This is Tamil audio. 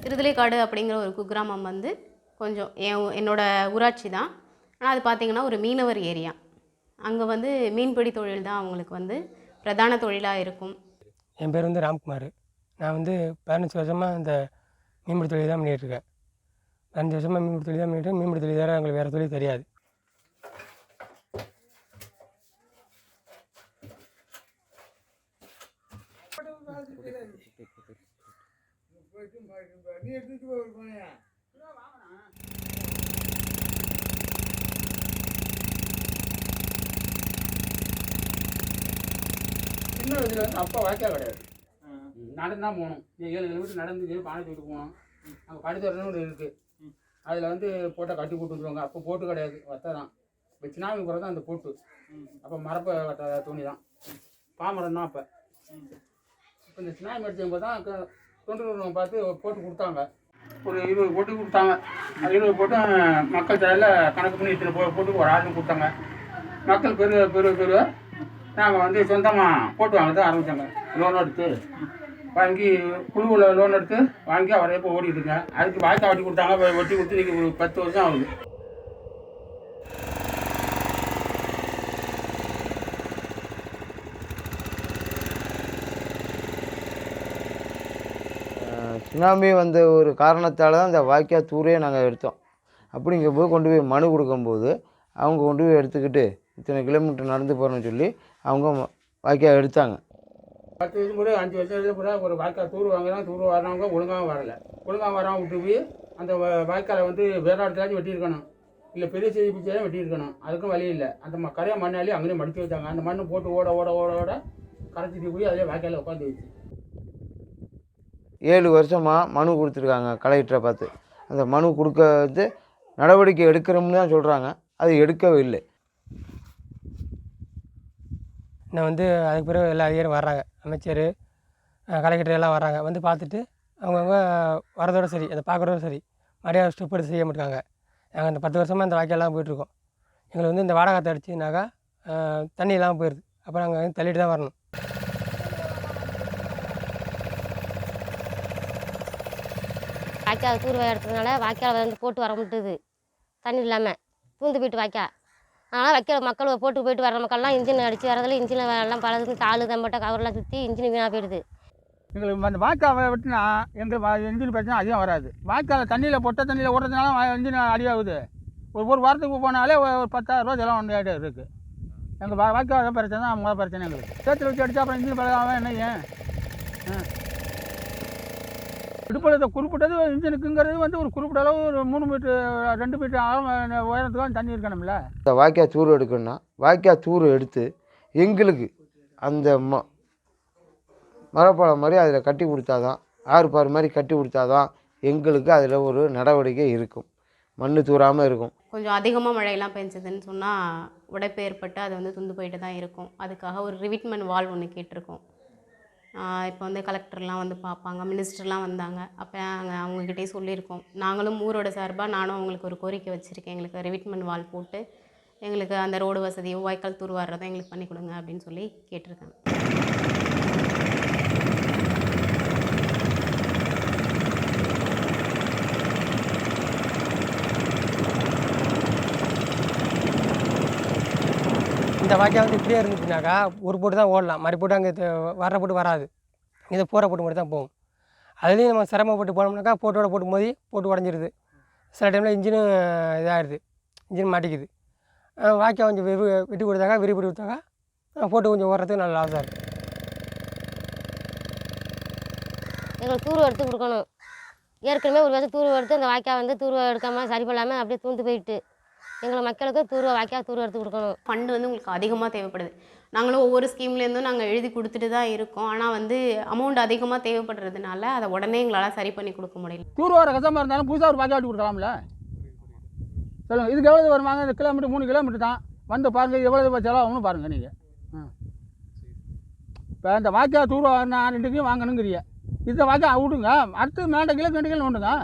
திருதலைக்காடு அப்படிங்கிற ஒரு குக்கிராமம் வந்து கொஞ்சம் என்னோடய ஊராட்சி தான். ஆனால் அது பார்த்திங்கன்னா ஒரு மீனவர் ஏரியா. அங்கே வந்து மீன்பிடி தொழில் தான் அவங்களுக்கு வந்து பிரதான தொழிலாக இருக்கும். என் பேர் வந்து ராம்குமார். நான் வந்து 15 வருஷமாக இந்த மீன்பிடி தொழில் தான் பண்ணிகிட்ருக்கேன். 15 வருஷமாக மீன்பிடி தொழில் தான் பண்ணிட்டு மீன்பிடி தொழில் தவிர எங்களுக்கு வேறு தொழில் தெரியாது. சின்ன வயசுல வந்து அப்பா வாய்க்கால் கிடையாது, நடந்து தான் போகணும். 7 கிலோமீட்டர் நடந்து பானை தூக்கிட்டு போகணும். அங்கே படித்தரணும் ஒன்று இருக்குது. அதில் வந்து போட்டால் கட்டி கூட்டு வந்துடுவாங்க. அப்போ போட்டு கிடையாது, வத்தை தான். இப்போ சின்னாவுக்கு பிறகு தான் அந்த போட்டு. அப்போ மரப்பை வட்ட துணி தான், பாமரம் தான். அப்போ இப்போ இந்த சின்னாய் மடிச்சவங்க தான் தொண்டு பார்த்து போட்டு கொடுத்தாங்க. ஒரு 20 போட்டு கொடுத்தாங்க. அது 20 போட்டு மக்கள் தலையில் கணக்கு பண்ணி இத்தனை போட்டு ஒரு ஆளுன்னு கொடுத்தாங்க. மக்கள் பெரு நாங்கள் வந்து சொந்தமாக போட்டு வாங்க தான் ஆரம்பித்தாங்க. லோன் எடுத்து வாங்கி குழுவில் லோன் எடுத்து வாங்கி அவரே இப்போ ஓடிட்டுருங்க. அதுக்கு வாய்க்கா வட்டி கொடுத்தாங்க. வட்டி கொடுத்து இன்றைக்கி ஒரு 10 வருஷம் ஆகுது. சுனாமி வந்த ஒரு காரணத்தால் தான் இந்த வாய்க்கால் தூரே நாங்கள் எடுத்தோம். அப்படிங்கும்போது கொண்டு போய் மனு கொடுக்கும்போது அவங்க கொண்டு போய் எடுத்துக்கிட்டு இத்தனை கிலோமீட்டர் நடந்து போகிறோன்னு சொல்லி அவங்க வாய்க்கால் எடுத்தாங்க. 10 வருஷம் கூட 5 வருஷம் கூட ஒரு வாய்க்கால் தூர் வாங்குறாங்க. தூர் வர்றவங்க ஒழுங்காக வரலை. ஒழுங்காக வராமல் விட்டு போய் அந்த வாய்க்காலை வந்து வேற இடத்துலாச்சும் வெட்டியிருக்கணும், இல்லை பெரிய செய்தி பிச்சையாக வெட்டியிருக்கணும். அதுக்கும் வழி இல்லை. அந்த கரையாக மண்ணாலே அங்கேயும் மடித்து வச்சாங்க. அந்த மண்ணு போட்டு ஓட ஓட ஓட ஓட கரைச்சிட்டு போய் அதிலே வாய்க்காலில் உட்காந்து வச்சு 7 வருஷமாக மனு கொடுத்துருக்காங்க கலெக்டரை பார்த்து. அந்த மனு கொடுக்க வந்து நடவடிக்கை எடுக்கிறோம்னு தான் சொல்கிறாங்க, அது எடுக்கவே இல்லை. நான் வந்து அதுக்கு பிறகு எல்லா அதிகாரியும் வர்றாங்க, அமைச்சர் கலெக்டர் எல்லாம் வர்றாங்க. வந்து பார்த்துட்டு அவங்கவுங்க வரதோடு சரி, அதை பார்க்குறதோட சரி, மரியாதை ஸ்டெப் எடுத்து செய்ய மாட்டாங்க. நாங்கள் இந்த 10 வருஷமாக இந்த வாய்க்காலாம் போயிட்டுருக்கோம். எங்களுக்கு வந்து இந்த வாடகை அடிச்சுனாக்கா தண்ணி இல்லாமல் போயிடுது. அப்புறம் நாங்கள் வந்து தள்ளிட்டு தான் வரணும். வாய்க்கால் தூர் எடுத்ததுனால வாய்க்கால் வந்து போட்டு வர முடியுது, தண்ணி இல்லாமல் தூந்து போயிட்டு வாய்க்கால். அதனால் வாய்க்கால் மக்கள் போட்டு போயிட்டு வர மக்கள்லாம் இன்ஜின் அடித்து வரதில் இன்ஜினில் எல்லாம் பழகுது, தாள் தம்பட்ட கவரெல்லாம் சுற்றி இன்ஜின் வீணாக போயிடுது. எங்களுக்கு அந்த வாய்க்கால் வெட்டினா எங்கள் இன்ஜின் பிரச்சனை அதிகம் வராது. வாய்க்கால் தண்ணியில் பொட்ட தண்ணியில் ஓடுறதுனால இன்ஜின் அடியாகுது. ஒரு வாரத்துக்கு போனாலே ஒரு 10,000 ரூபா செலவு வந்து இருக்குது. எங்கள் வாய்க்கால் பிரச்சனை தான் முதல் பிரச்சனை. எங்களுக்கு சேத்துல வச்சு அடித்தா அப்புறம் இன்ஜின் பழகாமல் என்ன ஏன் இடுப்பளத்தை குறிப்பிட்டது இன்ஜினுக்குங்கிறது வந்து ஒரு குறிப்பிட்ட அளவு ஒரு 3 மீட்டர் 2 மீட்டர் ஆழம் உயரத்துக்கு தண்ணி இருக்கணும்ல. இந்த வாய்க்கால் தூர் எடுக்கணும்னா வாய்க்கால் தூர் எடுத்து எங்களுக்கு அந்த மரப்பாலம் மாதிரி அதில் கட்டி கொடுத்தா தான், ஆறுபாறு மாதிரி கட்டி கொடுத்தா தான் எங்களுக்கு அதில் ஒரு நடவடிக்கை இருக்கும், மண் தூராமல் இருக்கும். கொஞ்சம் அதிகமாக மழையெல்லாம் பெஞ்சதுன்னு சொன்னால் உடைப்பு ஏற்பட்டு அது வந்து துண்டு போயிட்டு தான் இருக்கும். அதுக்காக ஒரு ரிவிட்மெண்ட் வால் ஒன்று கேட்டிருக்கோம். இப்போ வந்து கலெக்டர்லாம் வந்து பார்ப்பாங்க, மினிஸ்டர்லாம் வந்தாங்க. அப்போ அவங்கக்கிட்டே சொல்லியிருக்கோம். நாங்களும் ஊரோட சார்பாக நானும் அவங்களுக்கு ஒரு கோரிக்கை வச்சுருக்கேன். எங்களுக்கு ரிவிட்மெண்ட் வால் போட்டு எங்களுக்கு அந்த ரோடு வசதியோ வாய்க்கால் தூர் வர்றதை எங்களுக்கு பண்ணி கொடுங்க அப்படின்னு சொல்லி கேட்டிருக்காங்க. இந்த வாய்க்கால் வந்து இப்படியே இருந்துச்சுனாக்கா ஒரு போட்டு தான் ஓடலாம், மறு போட்டு அங்கே வர்ற போட்டு வராது, இதை போகிற போட்டு மட்டும் தான் போகும். அதுலேயும் நம்ம சிரமப்பட்டு போனோம்னாக்கா போட்டோட போட்டு போட்டு உடஞ்சிருது. சில டைமில் இன்ஜினும் இதாகிடுது, இன்ஜின் மாட்டிக்குது. வாய்க்கால் கொஞ்சம் விட்டு கொடுத்தாக்கா விரிப்படி கொடுத்தாக்கா போட்டு கொஞ்சம் ஓடுறதுக்கு நல்ல லாஸாக இருக்குது. எங்களுக்கு தூர்வு எடுத்து கொடுக்கணும். ஏற்கனவே ஒரு வருஷம் தூர்வு எடுத்து அந்த வாய்க்கால் வந்து தூர்வு எடுக்காமல் சரி பண்ணாமல் அப்படியே தூந்து போயிட்டு எங்கள் மக்களுக்கு வாய்க்கால் தூர்வு எடுத்து கொடுக்கணும். ஃபண்டு வந்து உங்களுக்கு அதிகமாக தேவைப்படுது. நாங்களும் ஒவ்வொரு ஸ்கீம்லேருந்தும் நாங்கள் எழுதி கொடுத்துட்டு தான் இருக்கோம். ஆனால் வந்து அமௌண்ட் அதிகமாக தேவைப்படுறதுனால அதை உடனே எங்களால் சரி பண்ணி கொடுக்க முடியல. தூர் வர கஷ்டமாக இருந்தாலும் புதுசாக ஒரு வாய்க்கால் வெட்டி கொடுக்கலாம்ல. சொல்லுங்கள், இதுக்கு எவ்வளோ வருவாங்க? இந்த கிலோமீட்டர் 3 கிலோமீட்டர் தான். வந்து பாருங்கள் எவ்வளோ செலவாகும்னு பாருங்கள் நீங்கள். இப்போ இந்த வாய்க்கால் தூர் நான் 2 வாங்கணுங்கிறிய, இந்த வாய்க்கால் விடுங்க, அடுத்து மேலே கிலோ 2 கிலோ நோண்டுங்க.